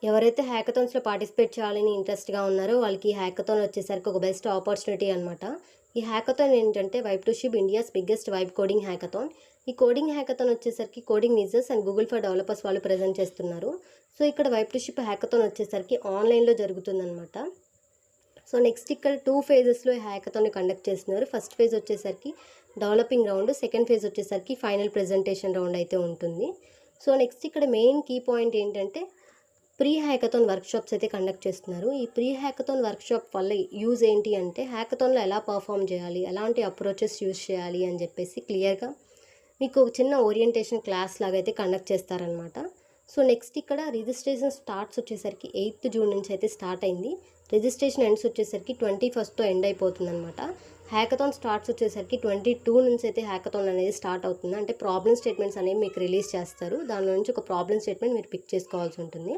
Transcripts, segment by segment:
ఎవరైతే హ్యాకథాన్స్‌లో పార్టిసిపేట్ చేయాలని ఇంట్రెస్ట్‌గా ఉన్నారో వాళ్ళకి ఈ హ్యాకథాన్ వచ్చేసరికి ఒక బెస్ట్ ఆపర్చునిటీ అనమాట. ఈ హ్యాకథాన్ ఏంటంటే vibe to ship India's biggest vibe coding hackathon. ఈ కోడింగ్ హ్యాకథాన్ వచ్చేసరికి coding ninjas and Google for developers వాళ్ళు ప్రెజెంట్ చేస్తున్నారు. సో ఇక్కడ వైబ్2షిప్ హ్యాకథాన్ వచ్చేసరికి ఆన్లైన్‌లో జరుగుతుందనమాట. సో నెక్స్ట్ ఇక్కడ 2 ఫేజెస్లో ఈ హ్యాకథాన్ని కండక్ట్ చేస్తున్నారు. ఫస్ట్ ఫేజ్ వచ్చేసరికి డెవలపింగ్ రౌండ్, సెకండ్ ఫేజ్ వచ్చేసరికి ఫైనల్ ప్రెజెంటేషన్ రౌండ్ అయితే ఉంటుంది. సో నెక్స్ట్ ఇక్కడ మెయిన్ కీ పాయింట్ ఏంటంటే ప్రీ హ్యాకథాన్ వర్క్షాప్స్ అయితే కండక్ట్ చేస్తున్నారు. ఈ ప్రీ హ్యాకథాన్ వర్క్షాప్ వల్ల యూజ్ ఏంటి అంటే హ్యాకథాన్లో ఎలా పర్ఫామ్ చేయాలి, ఎలాంటి అప్రోచెస్ యూజ్ చేయాలి అని చెప్పేసి క్లియర్గా మీకు ఒక చిన్న ఓరియంటేషన్ క్లాస్ లాగా అయితే కండక్ట్ చేస్తారనమాట. సో నెక్స్ట్ ఇక్కడ రిజిస్ట్రేషన్ స్టార్ట్స్ వచ్చేసరికి 8th జూన్ నుంచి అయితే స్టార్ట్ అయింది. రిజిస్ట్రేషన్ ఎండ్స్ వచ్చేసరికి 21st ఎండ్ అయిపోతుంది అనమాట. హ్యాకథాన్ స్టార్ట్స్ వచ్చేసరికి 22 నుంచి అయితే హ్యాకథాన్ అనేది స్టార్ట్ అవుతుంది. అంటే ప్రాబ్లమ్ స్టేట్మెంట్స్ అనేవి మీకు రిలీజ్ చేస్తారు. దాని నుంచి ఒక ప్రాబ్లమ్ స్టేట్మెంట్ మీరు పిక్ చేసుకోవాల్సి ఉంటుంది.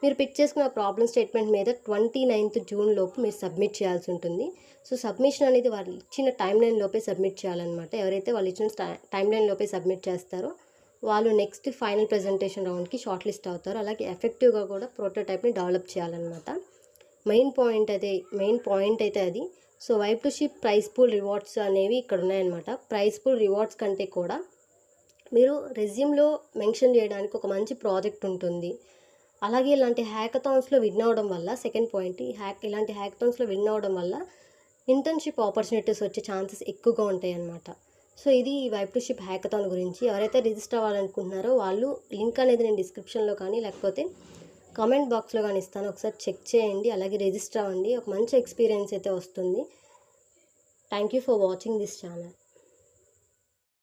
మీరు పిక్ చేసుకున్న ప్రాబ్లమ్ స్టేట్మెంట్ మీద 29th జూన్ లోపు మీరు సబ్మిట్ చేయాల్సి ఉంటుంది. సో సబ్మిషన్ అనేది వాళ్ళు ఇచ్చిన టైం లైన్ లోపే సబ్మిట్ చేయాలన్నమాట. ఎవరైతే వాళ్ళు ఇచ్చిన టైం లైన్ లోపే సబ్మిట్ చేస్తారో వాళ్ళు నెక్స్ట్ ఫైనల్ ప్రెజెంటేషన్ రౌండ్కి షార్ట్ లిస్ట్ అవుతారు. అలాగే ఎఫెక్టివ్గా కూడా ప్రోటోటైప్ని డెవలప్ చేయాలన్నమాట. మెయిన్ పాయింట్ అయితే అది. So vibe to ship prize pool rewards అనేవి ఇక్కడ ఉన్నాయన్నమాట. ప్రైస్ పూల్ రివార్డ్స్ కంటే కూడా మీరు రెజ్యూమ్లో మెన్షన్ చేయడానికి ఒక మంచి ప్రాజెక్ట్ ఉంటుంది. అలాగే ఇలాంటి హ్యాకథాన్స్లో విన్ అవ్వడం వల్ల సెకండ్ పాయింట్, ఇలాంటి హ్యాకథాన్స్లో విన్ అవ్వడం వల్ల ఇంటర్న్షిప్ ఆపర్చునిటీస్ వచ్చే ఛాన్సెస్ ఎక్కువగా ఉంటాయి అన్నమాట. సో ఇది వైబ్2షిప్ హ్యాకథాన్ గురించి. ఎవరైతే రిజిస్టర్ అవ్వాలనుకుంటున్నారో వాళ్ళు లింక్ అనేది నేను డిస్క్రిప్షన్లో కానీ లేకపోతే కామెంట్ బాక్స్లో కానీ ఇస్తాను, ఒకసారి చెక్ చేయండి. అలాగే రిజిస్టర్ అవ్వండి, ఒక మంచి ఎక్స్పీరియన్స్ అయితే వస్తుంది. Thank you for watching this channel.